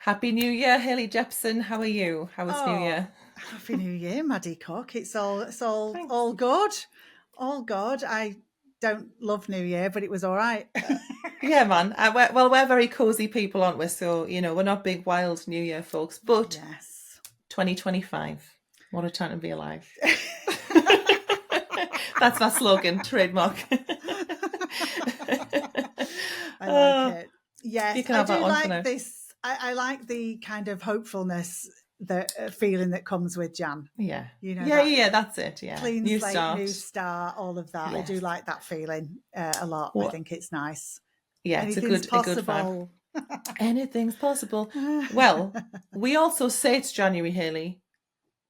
Happy New Year, Haley Jepson. How are you? How was New Oh, Year? Happy New Year, Maddie Cook. It's Thanks. all good. All good. I don't love New Year, but it was all right. Yeah, man. We're very cozy people, aren't we? So, we're not big, wild New Year folks, but Yes. 2025. What a time to be alive. That's my slogan, trademark. I like Oh, it. you Yes, can I have that do one for like now. this. I like the kind of hopefulness, the feeling that comes with Jan. Yeah. You know, Yeah, that yeah, that's it. Yeah. clean New slate, new start. start, all of that. I do Yes. like that feeling a lot. I What? think it's nice. Yeah, it's a Anything's good vibe. possible. Anything's possible. Well, we also say it's January, Haley,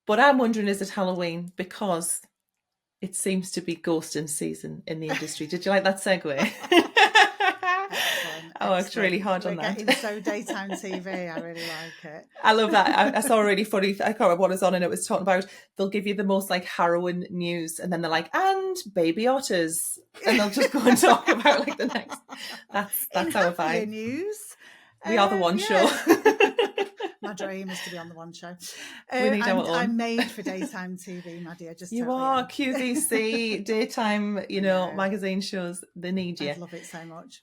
but I'm wondering, is it Halloween? Because it seems to be ghosting season in the industry. Did you like that segue? Excellent, I worked really excellent. hard We're on getting that. so daytime TV. I really like it. I love that. I saw a really funny, I can't remember what it was on, and it was talking about they'll give you the most like harrowing news, and then they're like, and baby otters. And they'll just go and talk about like the next. In That's our happier vibe. news, We are the one show. yeah. My dream is to be on the one show. We need our I'm own. made for daytime TV, Maddie. I just You totally are am. QVC, daytime, I know. magazine shows, they need you. I'd love it so much.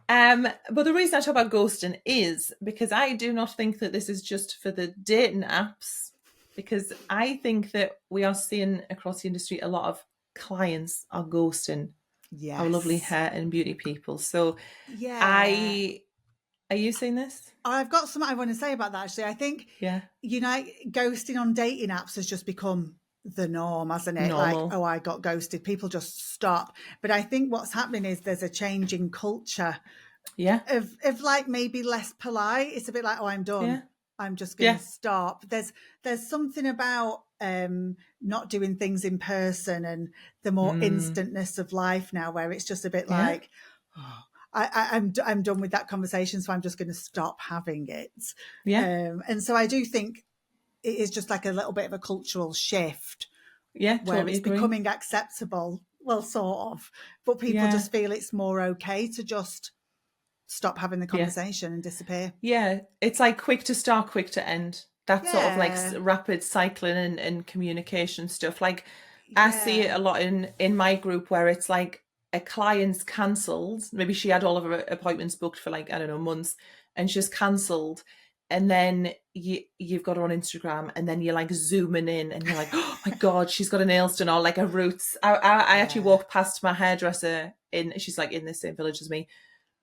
But the reason I talk about ghosting is because I do not think that this is just for the dating apps, because I think that we are seeing across the industry a lot of clients are ghosting our lovely Yes. hair and beauty people. So Yeah. I, are you seeing this? I've got something I want to say about that actually. I think, Yeah. ghosting on dating apps has just become the norm, hasn't it? Like, Normal. oh, I got ghosted. People just stop. But I think what's happening is there's a change in culture Yeah. of like maybe less polite. It's a bit like, oh, I'm Yeah. done. I'm just going to Yeah. stop. There's something about not doing things in person and the more Mm. instantness of life now, where it's just a bit Yeah. like, oh, I'm done with that conversation, so I'm just going to stop having it. Yeah. And so I do think it is just like a little bit of a cultural shift Yeah. where Totally it's agree. becoming acceptable. Well, sort of, but people Yeah. just feel it's more okay to just stop having the Yeah. conversation and disappear. Yeah, it's like quick to start, quick to end. That sort of like Yeah, rapid cycling and communication stuff. Like I see it yeah, a lot in my group where it's like a client's cancelled. Maybe she had all of her appointments booked for like, I don't know, months, and she's cancelled. And then you've got her on Instagram, and then you're like zooming in, and you're like, oh my god, she's got a nails done or like her roots. I actually yeah. walked past my hairdresser she's like in the same village as me,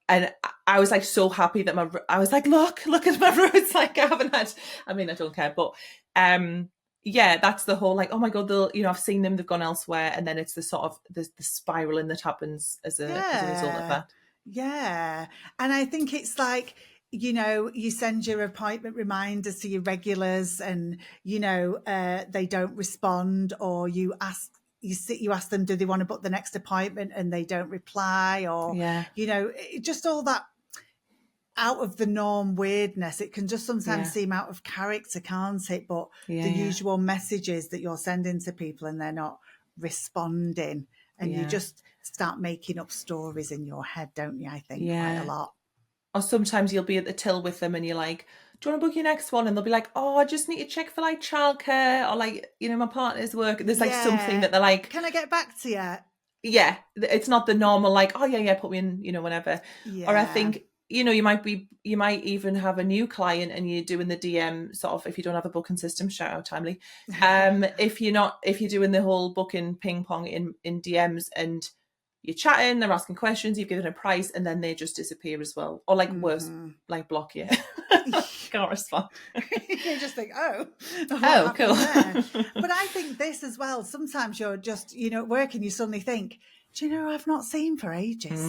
and I was like so happy that I was like, look at my roots. Like I haven't had, I mean, I don't care, but yeah, that's the whole like, oh my god, I've seen them, they've gone elsewhere, and then it's the sort of the spiraling that happens as a result of Yeah, that. yeah. And I think it's like, you send your appointment reminders to your regulars and, they don't respond, or you ask them, do they want to book the next appointment and they don't reply, or, Yeah, just all that out of the norm weirdness. It can just sometimes yeah, seem out of character, can't it? But yeah, the yeah, usual messages that you're sending to people and they're not responding, and you yeah, just start making up stories in your head, don't you? I think quite a yeah. lot. Or sometimes you'll be at the till with them, and you're like, do you want to book your next one? And they'll be like, oh, I just need to check for like childcare, or like, my partner's work. There's like something Yeah. that they're like, Can I get back to you? yeah, it's not the normal like, oh yeah, yeah, put me in, whenever. Or I Yeah. think, you might even have a new client and you're doing the DM sort of, if you don't have a booking system, shout out timely. If you're doing the whole booking ping pong in DMs, and you're chatting, they're asking questions, you've given a price, and then they just disappear as well. Or like worse, Hmm. like block you. Can't respond. You just think, oh, what Oh, happened there? cool. But I think this as well. Sometimes you're just, at work and you suddenly think, do you know I've not seen for ages?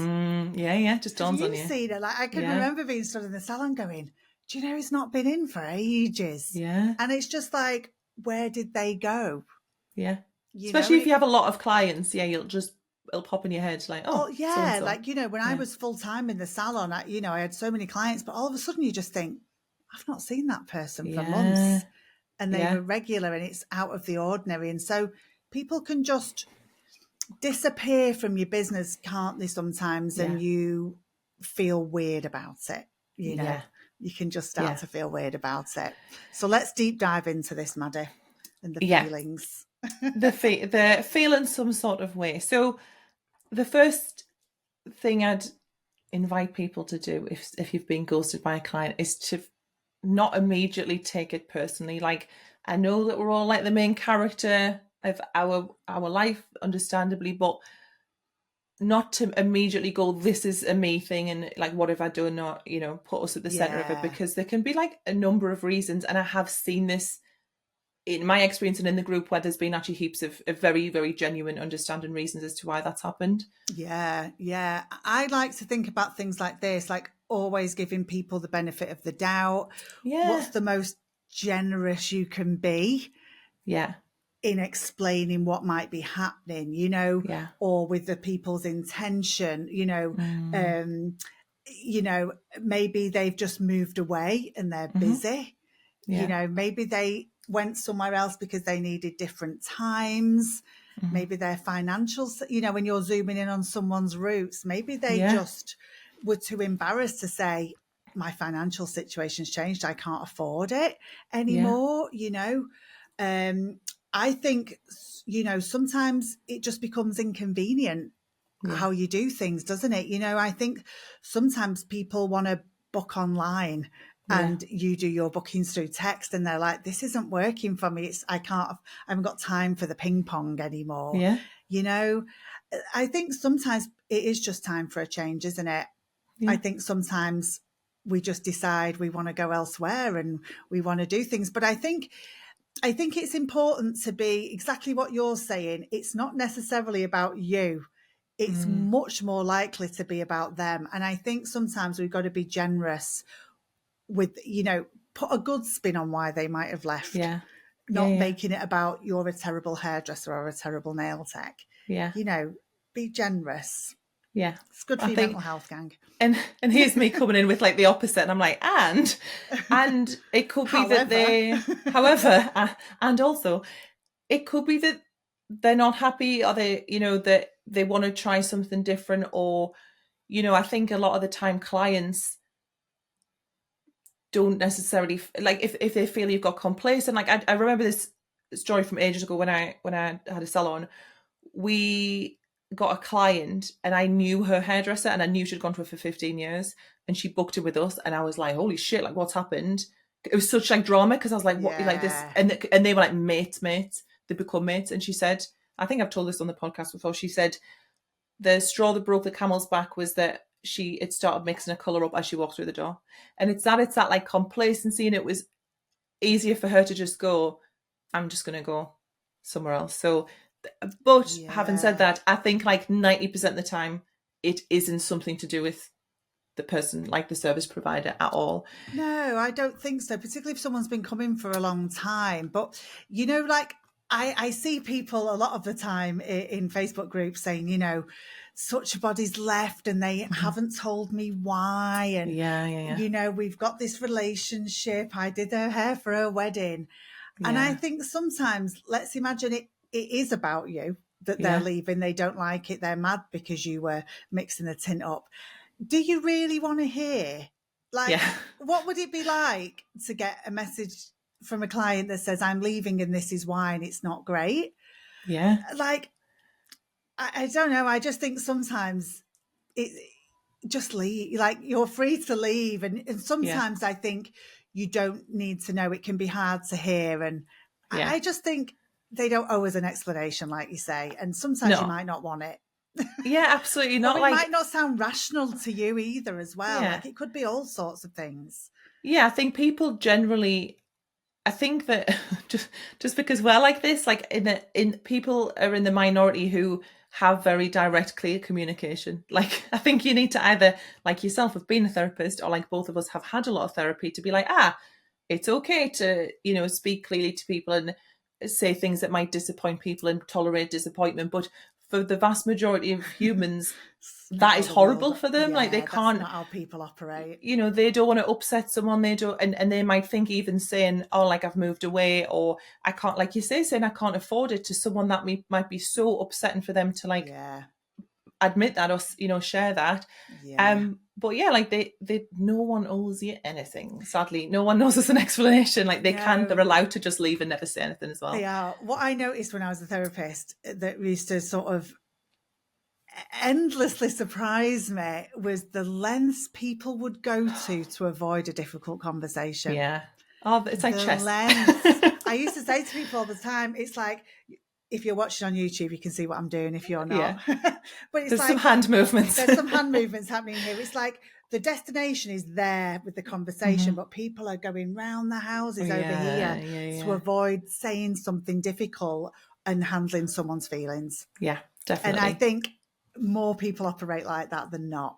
Yeah, yeah, just Have dawns on you you. seen it? Like, I can Yeah, remember being stood in the salon going, do you know he's not been in for ages? yeah. And it's just like, where did they go? Yeah. And Especially if it, you have a lot of clients, yeah, it'll pop in your head like, oh oh, so and yeah, so. like, when I Yeah. was full time in the salon, I had so many clients, but all of a sudden you just think, I've not seen that person for Yeah. months, and they Yeah. were regular, and it's out of the ordinary. And so people can just disappear from your business, can't they, sometimes, and Yeah. you feel weird about it, Yeah. you can just start Yeah. to feel weird about it. So let's deep dive into this, Maddie, and the Yeah. feelings. The feel in some sort of way. So the first thing I'd invite people to do if you've been ghosted by a client is to not immediately take it personally. Like, I know that we're all like the main character of our life, understandably, but not to immediately go, this is a me thing, and like, what have I done, or put us at the center of it, Yeah. because there can be like a number of reasons, and I have seen this in my experience and in the group, where there's been actually heaps of very, very genuine understanding reasons as to why that's happened. Yeah, yeah. I like to think about things like this, like always giving people the benefit of the doubt. Yeah. What's the most generous you can be Yeah. in explaining what might be happening, Yeah. or with the people's intention, Mm. um, maybe they've just moved away and they're Mm-hmm. busy. Yeah. Maybe they went somewhere else because they needed different times. Mm-hmm. Maybe their financials, when you're zooming in on someone's roots, maybe they Yeah. just were too embarrassed to say, my financial situation's changed. I can't afford it Yeah. anymore. I think, sometimes it just becomes inconvenient Yeah. how you do things, doesn't it? I think sometimes people want to book online Yeah. and you do your bookings through text and they're like, this isn't working for me. I haven't got time for the ping pong anymore. Yeah. You know, I think sometimes it is just time for a change, isn't it? I Yeah. think sometimes we just decide we want to go elsewhere and we want to do things. But I think it's important to be exactly what you're saying. It's not necessarily about you. It's Mm. much more likely to be about them. And I think sometimes we've got to be generous with, put a good spin on why they might have left, Yeah. Yeah. not Yeah. making it about you're a terrible hairdresser or a terrible nail tech. Yeah. Be generous. Yeah. It's good I for your think, mental health, gang. and here's me coming in with like the opposite, and I'm like, and it could be that However, however, and also it could be that they're not happy, or that they want to try something different, or I think a lot of the time clients don't necessarily like, if they feel you've got complacent. Like, I remember this story from ages ago when I had a salon. We got a client, and I knew her hairdresser, and I knew she'd gone to her for 15 years, and she booked it with us, and I was like, holy shit, like, what's happened? It was such like drama, because I was like, what, like this, yeah, and they were like mates, they become mates. And she said, I think I've told this on the podcast before, she said the straw that broke the camel's back was that it started mixing a colour up as she walked through the door. And it's that like complacency, and it was easier for her to just go, I'm just going to go somewhere else. So, but having said yeah. that, I think like 90% of the time, it isn't something to do with the person, like the service provider, at all. No, I don't think so, particularly if someone's been coming for a long time. But, like I see people a lot of the time in Facebook groups saying, such a body's left and they Mm-hmm. haven't told me why. And, Yeah, yeah, yeah. we've got this relationship. I did her hair for her wedding. And I Yeah, think sometimes, let's imagine it is about you, that they're yeah, leaving. They don't like it. They're mad because you were mixing the tint up. Do you really want to hear? Like, yeah, what would it be like to get a message from a client that says, I'm leaving and this is why, and it's not great? yeah, Like, I don't know. I just think sometimes it just leave. Like, you're free to leave. And yeah, sometimes I think you don't need to know. It can be hard to hear. And yeah. I just think they don't owe us an explanation, like you say. And sometimes you No, might not want it. yeah, absolutely Or not. it might Like, not sound rational to you either, as well. yeah, Like, it could be all sorts of things. yeah. I think people generally, I think that just because we're like this, like in people are in the minority who have very direct, clear communication. Like, I think you need to either, like yourself, have been a therapist, or like both of us have had a lot of therapy, to be like, it's okay to speak clearly to people and say things that might disappoint people and tolerate disappointment. But for the vast majority of humans, It's not that how is the world, horrible for them. Like, they yeah, that's can't, not how people operate. they don't want to upset someone. They don't, and they might think, even saying, oh, like, I've moved away, or I can't, like you say, saying I can't afford it, to someone that might be so upsetting for them to, like, Yeah. admit that or, you know, share that. Yeah. But yeah, like they no one owes you anything. Sadly, no one knows us an explanation. Like they're No, allowed to just leave and never say anything as well. they are. What I noticed when I was a therapist that used to sort of endlessly surprise me was the lengths people would go to avoid a difficult conversation. Yeah. Oh, it's like The chess. lengths. I used to say to people all the time, it's like, if you're watching on YouTube, you can see what I'm doing. If you're not, Yeah. but it's There's some like hand movements. there's some hand movements happening here. It's like the destination is there with the conversation, but people are going round the houses over here to avoid saying something difficult and handling someone's feelings. Yeah, And I definitely. think more people operate like that than not.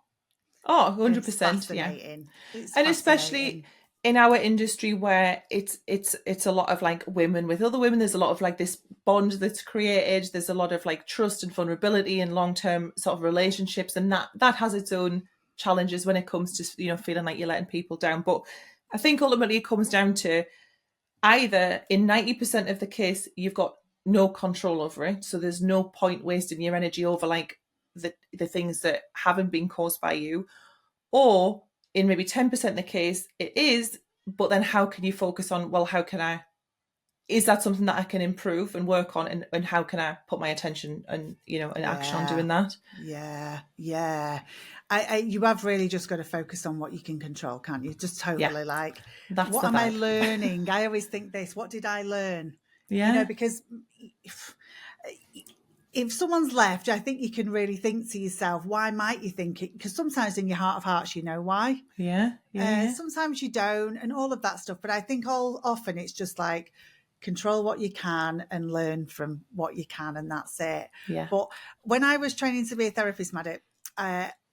Oh, It's 100%. Yeah. fascinating. It's And fascinating. especially in our industry where it's a lot of like women with other women, there's a lot of like this bond that's created. There's a lot of like trust and vulnerability and long-term sort of relationships, and that has its own challenges when it comes to, you know, feeling like you're letting people down. But I think ultimately it comes down to either in 90% of the case you've got no control over it, so there's no point wasting your energy over like the things that haven't been caused by you, or in maybe 10% of the case it is, but then how can you focus on, well, how can I, is that something that I can improve and work on, and how can I put my attention and, you know, and action on doing that? Yeah. You have really just got to focus on what you can control, can't you? Just totally like, That's what the am I vibe. learning? I always think this, what did I learn? Yeah. You know, because if someone's left, I think you can really think to yourself, why might you think it? Because sometimes in your heart of hearts, you know why. Sometimes you don't, and all of that stuff. But I think often it's just like, control what you can and learn from what you can, and that's it. Yeah. But when I was training to be a therapist, Maddie,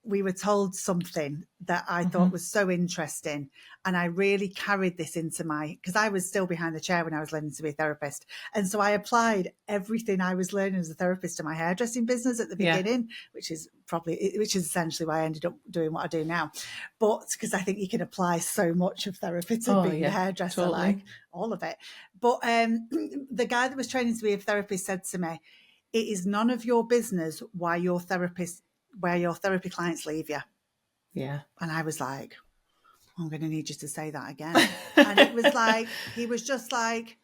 we were told something that I thought was so interesting. And I really carried this into because I was still behind the chair when I was learning to be a therapist. And so I applied everything I was learning as a therapist to my hairdressing business at the beginning, which is essentially why I ended up doing what I do now. But because I think you can apply so much of therapy to being a hairdresser, totally. like all of it. But the guy that was training to be a therapist said to me, it is none of your business where your therapy clients leave you. Yeah. And I was like, I'm going to need you to say that again. And it was like, he was just like,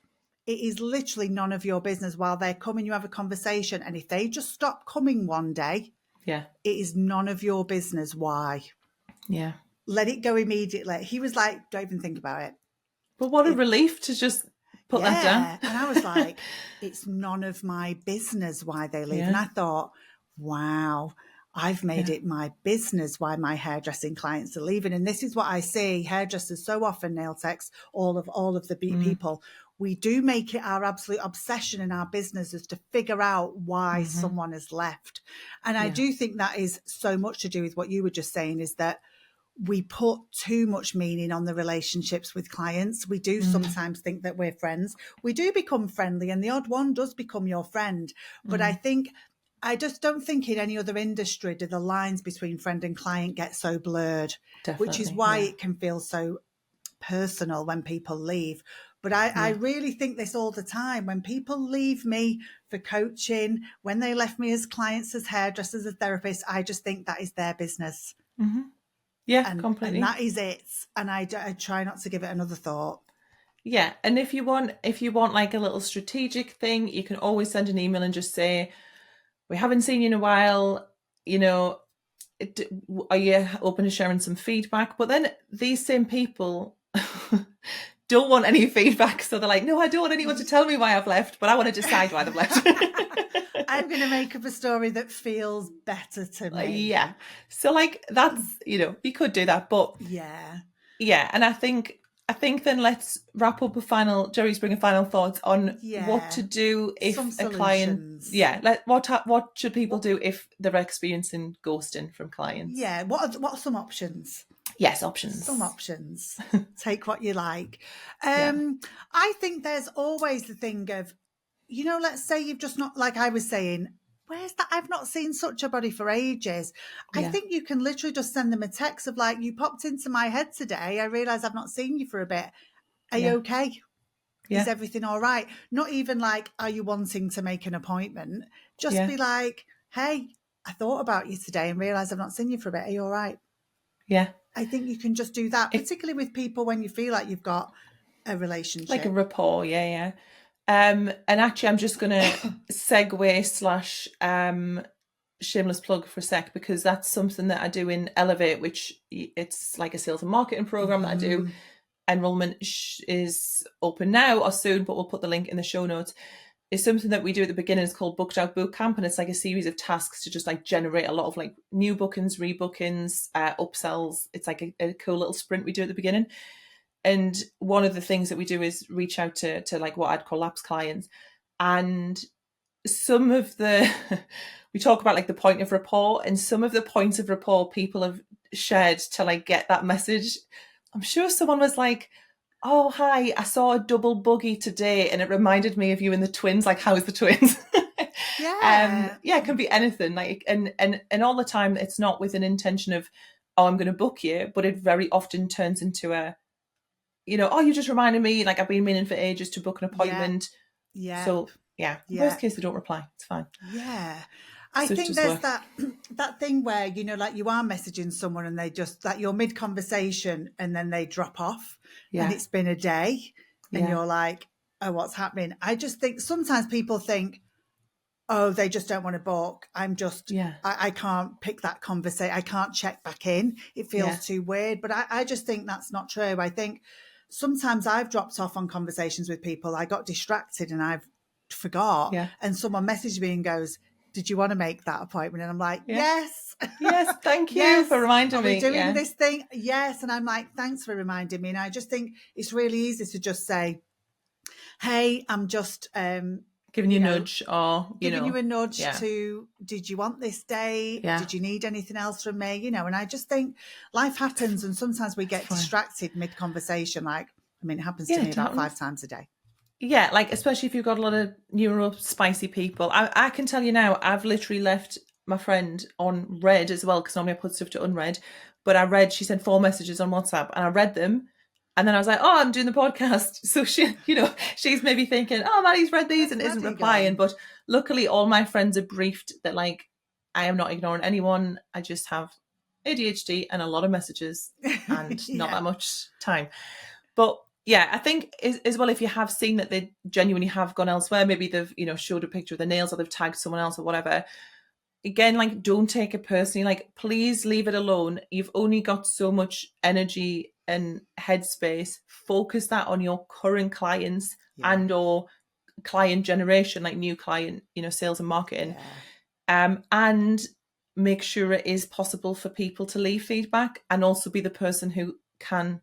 it is literally none of your business while they're coming, you have a conversation. And if they just stop coming one day, it is none of your business why. Yeah. Let it go immediately. He was like, don't even think about it. But what a relief to just put that down. And I was like, it's none of my business why they leave. And I thought, wow, I've made it my business why my hairdressing clients are leaving. And this is what I see hairdressers so often, nail techs, all of the people, we do make it our absolute obsession in our business is to figure out why someone has left. And I do think that is so much to do with what you were just saying, is that we put too much meaning on the relationships with clients. We do sometimes think that we're friends. We do become friendly, and the odd one does become your friend. But I just don't think in any other industry do the lines between friend and client get so blurred, which is why it can feel so personal when people leave. But I really think this all the time. When people leave me for coaching, when they left me as clients, as hairdressers, as therapists, I just think that is their business. Yeah, completely. And that is it. And I try not to give it another thought. Yeah, and if you want like a little strategic thing, you can always send an email and just say, we haven't seen you in a while, you know, are you open to sharing some feedback? But then these same people don't want any feedback, so they're like, no, I don't want anyone to tell me why I've left, but I want to decide why they've left. I'm going to make up a story that feels better to me. So like that's, you know, you could do that, but and I think then let's wrap up Jerry's bring a final thoughts on what to do if a client, what should people do if they're experiencing ghosting from clients? What are some options? Yes, options. Some options. Take what you like. I think there's always the thing of, you know, let's say you've just not, like I was saying, where's that? I've not seen such a body for ages. I think you can literally just send them a text of like, you popped into my head today. I realise I've not seen you for a bit. Are you okay? Is everything all right? Not even like, are you wanting to make an appointment? Just be like, hey, I thought about you today and realised I've not seen you for a bit. Are you all right? Yeah. I think you can just do that, It, particularly with people when you feel like you've got a like a relationship. rapport, yeah. And actually, I'm just gonna segue / shameless plug for a sec, because that's something that I do in Elevate, which it's like a sales and marketing program that I do. Mm-hmm. Enrollment is open now or soon, but we'll put the link in the show notes. It's something that we do at the beginning. It's called Booked Out Boot Camp, and it's like a series of tasks to just like generate a lot of like new bookings, rebookings, upsells. It's like a cool little sprint we do at the beginning. And one of the things that we do is reach out to like what I'd call lapsed clients. And some of the we talk about like the point of rapport, and some of the points of rapport people have shared to like get that message. I'm sure someone was like, oh hi, I saw a double buggy today and it reminded me of you and the twins, like how's the twins? Yeah. Yeah, it can be anything, like, and all the time it's not with an intention of, oh, I'm going to book you, but it very often turns into a, oh, you just reminded me, like I've been meaning for ages to book an Yeah. appointment. Yeah. So yeah, Yeah. worst case they don't reply, it's fine. Yeah. I So it think does there's work. that thing where, like you are messaging someone and they just, like you're mid conversation and then they drop off and Yeah, it's been a day and yeah, you're like, oh, what's happening? I just think sometimes people think, oh, they just don't want to book. yeah, I can't pick that conversation. I can't check back in. It yeah, feels too weird. But I just think that's not true. I think sometimes I've dropped off on conversations with people. I got distracted and I've forgot. yeah, And someone messaged me and goes, did you want to make that appointment? And I'm like, yeah. yes. Yes, thank you for Yes. reminding Are we me. doing Yeah, this thing? Yes. And I'm like, thanks for reminding me. And I just think it's really easy to just say, hey, I'm just, giving you a nudge, or giving you a nudge yeah, to, did you want this day? yeah, Did you need anything else from me? And I just think life happens and sometimes we it's get fine. distracted mid conversation. Like, I mean, it happens to Yeah, me it about 5 happens. times a day. Yeah, like especially if you've got a lot of neuro spicy people. I can tell you now, I've literally left my friend on read as well, because normally I put stuff to unread. But I read, she sent 4 messages on WhatsApp and I read them. And then I was like, oh, I'm doing the podcast. So she's maybe thinking, oh, Maddie's read these Where's and isn't Maddie replying. gone? But luckily, all my friends are briefed that like I am not ignoring anyone. I just have ADHD and a lot of messages and not Yeah. that much time. But yeah, I think as well, if you have seen that they genuinely have gone elsewhere, maybe they've showed a picture of the nails or they've tagged someone else or whatever. Again, like don't take it personally. Like please leave it alone. You've only got so much energy and headspace. Focus that on your current clients Yeah. and or client generation, like new client, sales and marketing. Yeah. And make sure it is possible for people to leave feedback, and also be the person who can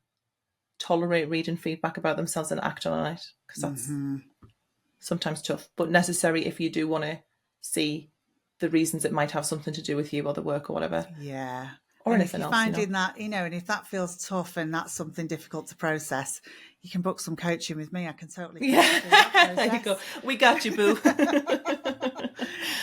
tolerate reading feedback about themselves and act on it, because that's Mm-hmm. sometimes tough, but necessary if you do want to see the reasons it might have something to do with you or the work or whatever, Yeah. or And if anything you're else, finding that, and if that feels tough and that's something difficult to process, you can book some coaching with me. I can totally coach you through that Yeah, there you go. process. We got you, boo.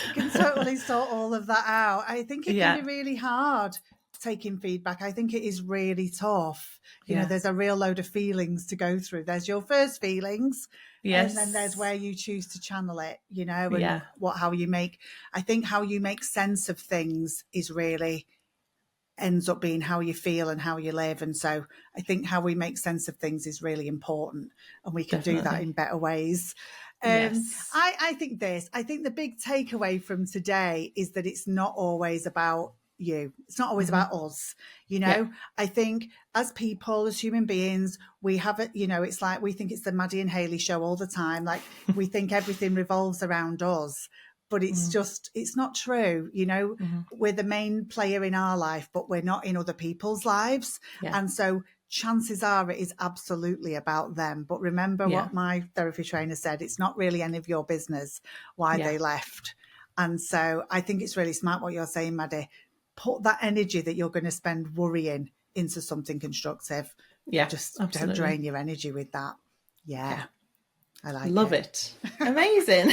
You can totally sort all of that out. I think it can be Yeah, really hard taking feedback. I think it is really tough. yeah, There's a real load of feelings to go through. There's your first feelings, and then there's yes, where you choose to channel it, and yeah, I think how you make sense of things is really ends up being how you feel and how you live. And so I think how we make sense of things is really important, and we can do that in definitely. better ways. Yes. I think the big takeaway from today is that it's not always about you. It's not always Mm-hmm. about us. Yeah. I think as people, as human beings, we have it, it's like we think it's the Maddie and Hayley show all the time. Like we think everything revolves around us, but it's not true. Mm-hmm. We're the main player in our life, but we're not in other people's lives. Yeah. And so chances are it is absolutely about them. But remember Yeah. what my therapy trainer said, it's not really any of your business why Yeah. they left. And so I think it's really smart what you're saying, Maddie. Put that energy that you're going to spend worrying into something constructive. Yeah. Just don't Absolutely. drain your energy with that. Yeah. I like Love it. Amazing.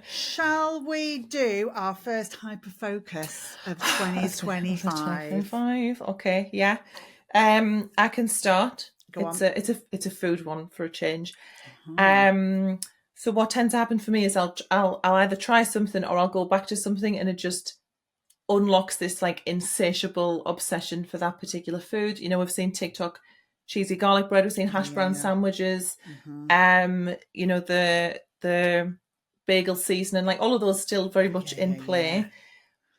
Shall we do our first hyper focus of 2025? 2025. Okay, yeah. I can start. Go It's on. a food one for a change. Uh-huh. So what tends to happen for me is I'll either try something or I'll go back to something and it just unlocks this like insatiable obsession for that particular food. You know, we've seen TikTok cheesy garlic bread, we've seen hash brown sandwiches, you know, the bagel seasoning, like all of those still very much in play.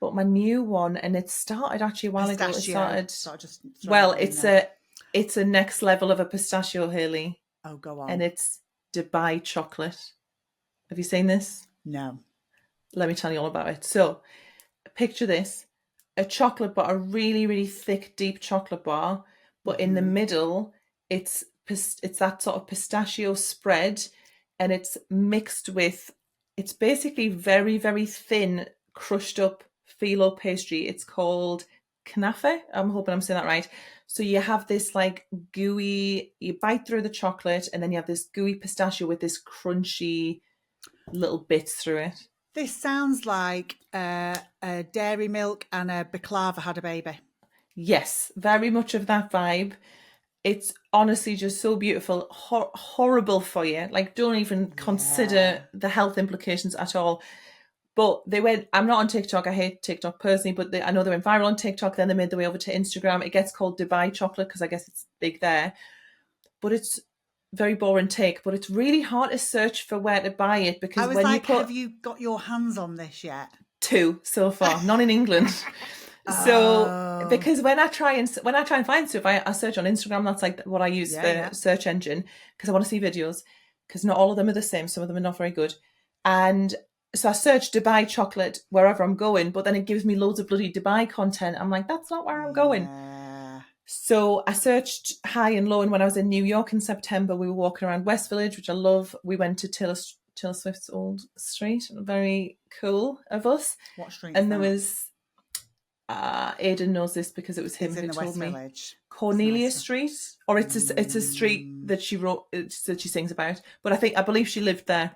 But my new one, and it started actually a while ago. It started. So just well, it's a next level of a pistachio, Haley. Oh, go on. And it's Dubai chocolate. Have you seen this? No. Let me tell you all about it. So, picture this: a chocolate bar, a really, really thick, deep chocolate bar, but in the middle, it's that sort of pistachio spread, and it's mixed with. It's basically very, very thin, crushed up phyllo pastry. It's called knafe. I'm hoping I'm saying that right. So you have this like gooey. You bite through the chocolate, and then you have this gooey pistachio with this crunchy little bits through it. This sounds like a dairy milk and a baklava had a baby. Yes, very much of that vibe. It's honestly just so beautiful. Horrible for you. Like, don't even consider the health implications at all. But they went, I'm not on TikTok. I hate TikTok personally, but I know they went viral on TikTok. Then they made their way over to Instagram. It gets called Dubai chocolate because I guess it's big there. But it's very boring take, but it's really hard to search for where to buy it because I was when like, you put have you got your hands on this yet? 2 so far, none in England. So because when I try and find stuff, I search on Instagram. That's like what I use for search engine because I want to see videos because not all of them are the same. Some of them are not very good. And so I search Dubai chocolate wherever I'm going, but then it gives me loads of bloody Dubai content. I'm like, that's not where I'm going. So I searched high and low, and when I was in New York in September, we were walking around West Village, which I love. We went to Taylor Swift's old street, very cool of us. What street? And there was Aidan knows this because it was him who told me. Village. Cornelia Street, or it's a street that she wrote that she sings about. But I believe she lived there.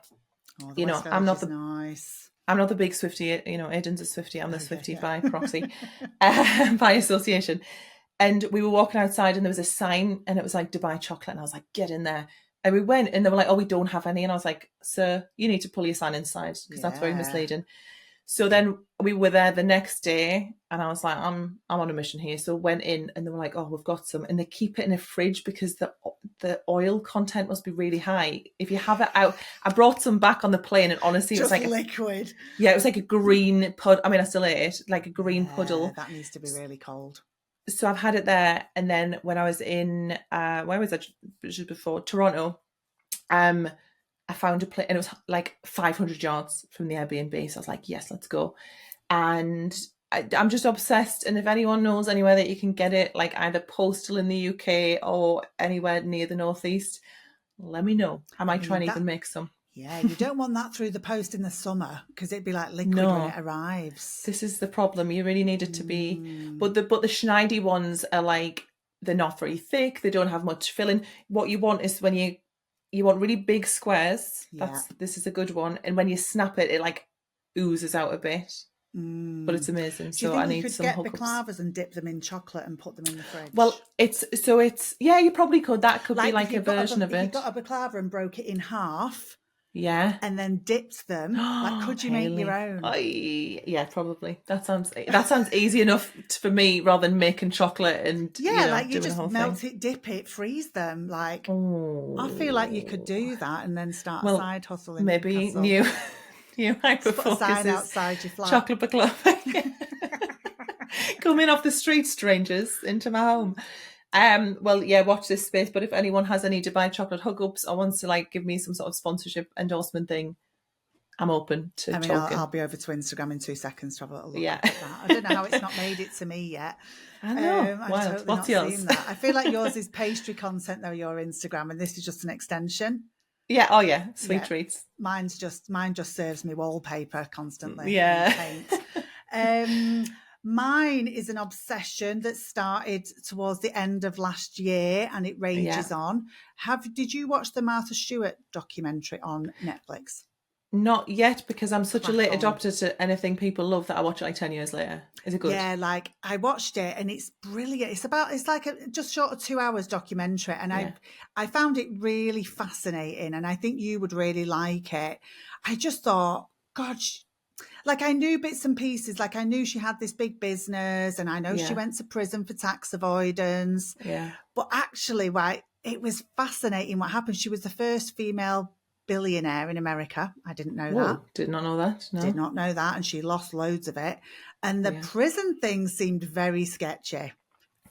Oh, you know, I'm not the nice. I'm not the big Swiftie. You know, Aidan's a Swiftie. I'm the Swiftie by proxy, by association. And we were walking outside and there was a sign and it was like Dubai chocolate. And I was like, get in there. And we went and they were like, oh, we don't have any. And I was like, sir, you need to pull your sign inside because that's very misleading. So then we were there the next day and I was like, I'm on a mission here. So went in and they were like, oh, we've got some. And they keep it in a fridge because the oil content must be really high. If you have it out, I brought some back on the plane and honestly, just it was like liquid. It was like a green puddle. I mean, I still ate it, like a green puddle. That needs to be really cold. So I've had it there. And then when I was in, where was I just before? Toronto, I found a place and it was like 500 yards from the Airbnb. So I was like, yes, let's go. And I'm just obsessed. And if anyone knows anywhere that you can get it, like either postal in the UK or anywhere near the Northeast, let me know. I might try and even make some. Yeah, you don't want that through the post in the summer because it'd be like liquid when it arrives. This is the problem. You really need it to be. But the Schneidy ones are like, they're not very thick. They don't have much filling. What you want is when you want really big squares. This is a good one. And when you snap it, it like oozes out a bit. But it's amazing. So I need some hookups. You could get baklavas and dip them in chocolate and put them in the fridge. Well, it's you probably could. That could be like a version of it. If you got a baklava and broke it in half. Yeah. And then dipped them. Like, could you make your own? Yeah, probably. That sounds easy enough for me rather than making chocolate and you just melt it, dip it, freeze them. Like, I feel like you could do that and then start a side hustle. Maybe new hyper-focus sign outside your flat. Chocolate baklava. Coming off the street, strangers, into my home. Watch this space. But if anyone has any Dubai chocolate hookups or wants to like give me some sort of sponsorship endorsement thing, I'm open to talking. I'll be over to Instagram in 2 seconds to have a little look at that. I don't know how it's not made it to me yet. I know. I've totally What's yours? Seen that. I feel like yours is pastry content though, your Instagram, and this is just an extension. Yeah. Oh yeah. Sweet treats. Mine just serves me wallpaper constantly. Yeah. Paint. Mine is an obsession that started towards the end of last year and it rages on. Did you watch the Martha Stewart documentary on Netflix? Not yet, because I'm such a late adopter to anything people love that I watch it like 10 years later. Is it good? Yeah, like I watched it and it's brilliant. It's like a just short of 2 hours documentary and I found it really fascinating and I think you would really like it. I just thought, God, Like I knew bits and pieces, like I knew she had this big business and I know she Yeah. went to prison for tax avoidance. Yeah. But actually, right, it was fascinating what happened. She was the first female billionaire in America. I didn't know that. Whoa, did not know that. Did No. not know that. And she lost loads of it. And the Yeah. prison thing seemed very sketchy.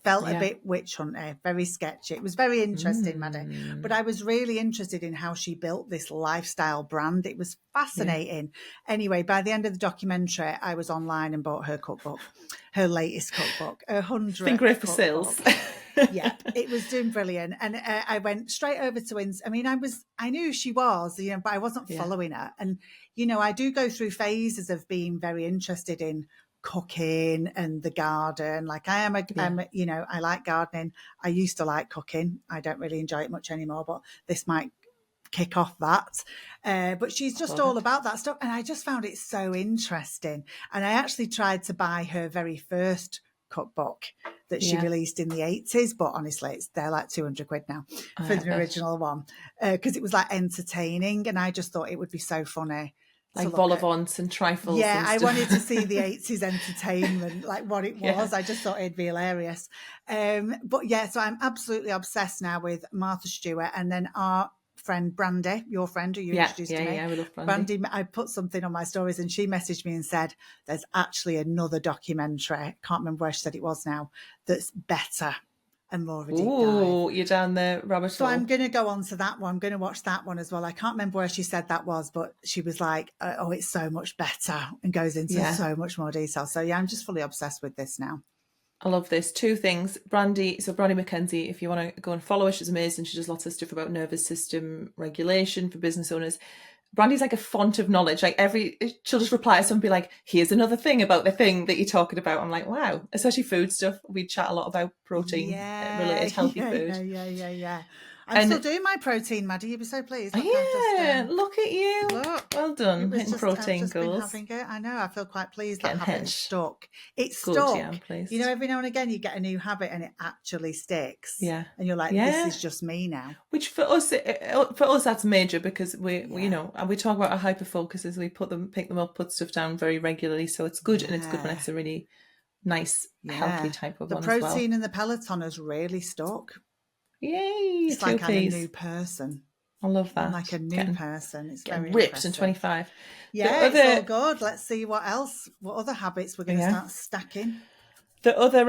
Felt a Yeah. bit witch hunter, very sketchy. It was very interesting, Maddie. But I was really interested in how she built this lifestyle brand. It was fascinating. Anyway, by the end of the documentary, I was online and bought her cookbook, her latest cookbook, her 100th Been great for cookbook. sales. Yep, it was doing brilliant. And I went straight over to I mean, I knew who she was, you know, but I wasn't following her. And, you know, I do go through phases of being very interested in cooking and the garden. Like I'm you know, I like gardening. I used to like cooking. I don't really enjoy it much anymore, but this might kick off that. But she's just all about that stuff. And I just found it so interesting. And I actually tried to buy her very first cookbook that she released in the 80s, but honestly they're like 200 quid now for the original one, because it was like entertaining and I just thought it would be so funny. Like vol au vents and trifles. Yeah, and I stuff. wanted to see the 80s entertainment, like what it was. I just thought it'd be hilarious. But yeah, so I'm absolutely obsessed now with Martha Stewart, and then our friend Brandy, your friend who you introduced to me. Yeah, we love Brandy. Brandy, I put something on my stories and she messaged me and said, there's actually another documentary, I can't remember where she said it was now, that's better and more of a deep dive. Oh, you're down the rabbit hole. So I'm going to go on to that one. I'm going to watch that one as well. I can't remember where she said that was, but she was like, oh, it's so much better and goes into so much more detail. So yeah, I'm just fully obsessed with this now. I love this. Two things. Brandy McKenzie, if you want to go and follow her, she's amazing. She does lots of stuff about nervous system regulation for business owners. Brandy's like a font of knowledge. Like she'll just reply to someone and be like, here's another thing about the thing that you're talking about. I'm like, wow. Especially food stuff. We chat a lot about protein related healthy food. Yeah. I'm still doing my protein, Maddie. You'd be so pleased. Look, look at you. Look, well done. Hitting protein goals. Having it. I know. I feel quite pleased that habit stuck. It's good, stuck. Yeah, I'm pleased. You know, every now and again you get a new habit and it actually sticks. Yeah. And you're like, this is just me now. Which for us that's major because we you know, and we talk about our hyper focuses. We pick them up, put stuff down very regularly. So it's good, and it's good when it's a really nice, healthy type of one as well. The protein and the Peloton has really stuck. Yay! It's like I'm a new person. I love that. I'm like a new person. It's very ripped impressive. in 25. Yeah, it's all good. Let's see what other habits we're going to start stacking. The other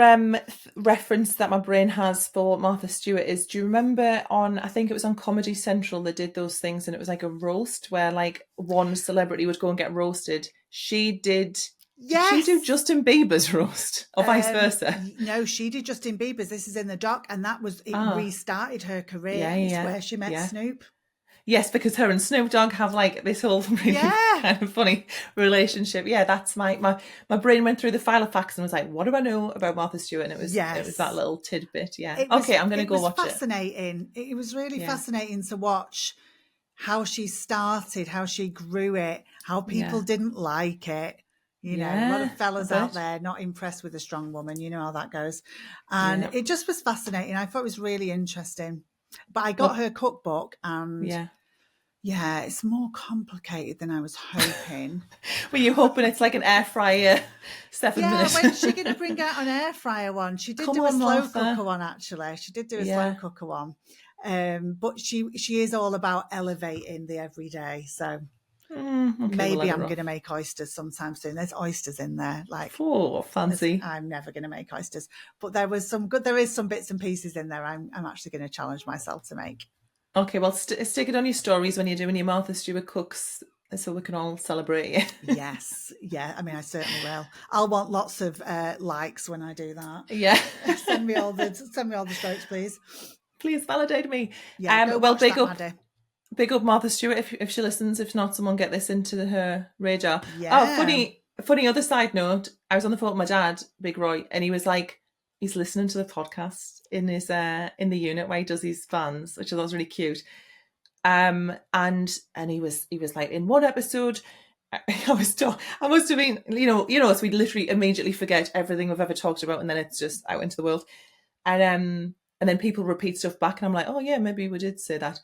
reference that my brain has for Martha Stewart is, do you remember I think it was on Comedy Central, they did those things and it was like a roast where like one celebrity would go and get roasted. She did... Yes. Did she do Justin Bieber's roast or vice versa? No, she did Justin Bieber's. This is in the doc, and that was restarted her career. Yeah, it's where she met Snoop. Yes, because her and Snoop Dogg have like this whole really kind of funny relationship. Yeah, that's my brain went through the file of facts and was like, what do I know about Martha Stewart? And it was that little tidbit. Yeah. Okay, I'm going to go watch it. Fascinating. It was really fascinating to watch how she started, how she grew it, how people didn't like it. You know, a lot of fellas out there not impressed with a strong woman. You know how that goes. And it just was fascinating. I thought it was really interesting. But I got her cookbook and it's more complicated than I was hoping. Were you hoping it's like an air fryer 7 minutes? Yeah, when's she going to bring out an air fryer one? She did do a slow cooker one, actually. She did do a slow cooker one. But she is all about elevating the everyday. So... maybe I'm going to make oysters sometime soon. There's oysters in there, like fancy. I'm never going to make oysters, but there is some bits and pieces in there. I'm actually going to challenge myself to make. Okay, well, stick it on your stories when you're doing your Martha Stewart cooks, so we can all celebrate you. Yes, yeah. I mean, I certainly will. I'll want lots of likes when I do that. Yeah, send me all the strokes, please. Please validate me. Yeah, big up Martha Stewart if she listens. If not, someone get this into her radar. Yeah. Oh, funny other side note. I was on the phone with my dad, Big Roy, and he was like, he's listening to the podcast in his in the unit where he does his fans, which I thought was really cute. And he was like, in one episode, I must have been, you know, so we literally immediately forget everything we've ever talked about, and then it's just out into the world. And then people repeat stuff back, and I'm like, oh yeah, maybe we did say that.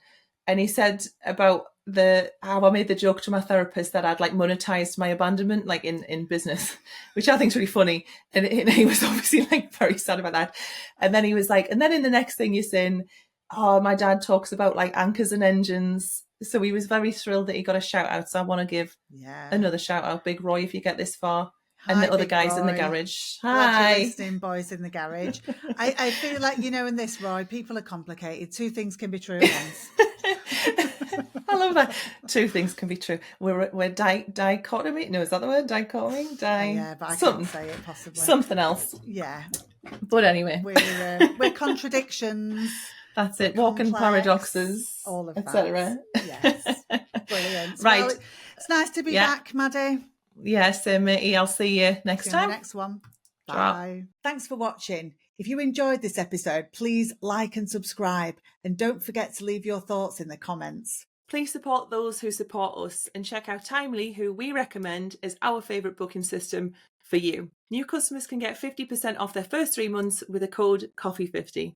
And he said about how I made the joke to my therapist that I'd like monetized my abandonment, like in business, which I think is really funny. And he was obviously like very sad about that. And then he was like, and then in the next thing you're saying, oh, my dad talks about like anchors and engines. So he was very thrilled that he got a shout out. So I want to give another shout out, Big Roy, if you get this far. Hi, and the other Big guys in the Roy. garage. Glad Hi. you're listening, boys in the garage. I feel like, you know, in this, Roy, people are complicated. Two things can be true at once. I love that. Two things can be true. We're dichotomy. No, is that the word? Dichotomy? Yeah, but I can't say it possibly. Something else. Yeah. But anyway. We're contradictions. That's it. Walking paradoxes. All of that. Etc. Yes. Brilliant. Right. Well, it's nice to be back, Maddie. Yes, matey. I'll see you next time. The next one. Bye. Thanks for watching. If you enjoyed this episode, please like and subscribe. And don't forget to leave your thoughts in the comments. Please support those who support us and check out Timely, who we recommend as our favourite booking system for you. New customers can get 50% off their first 3 months with the code COFFEE50.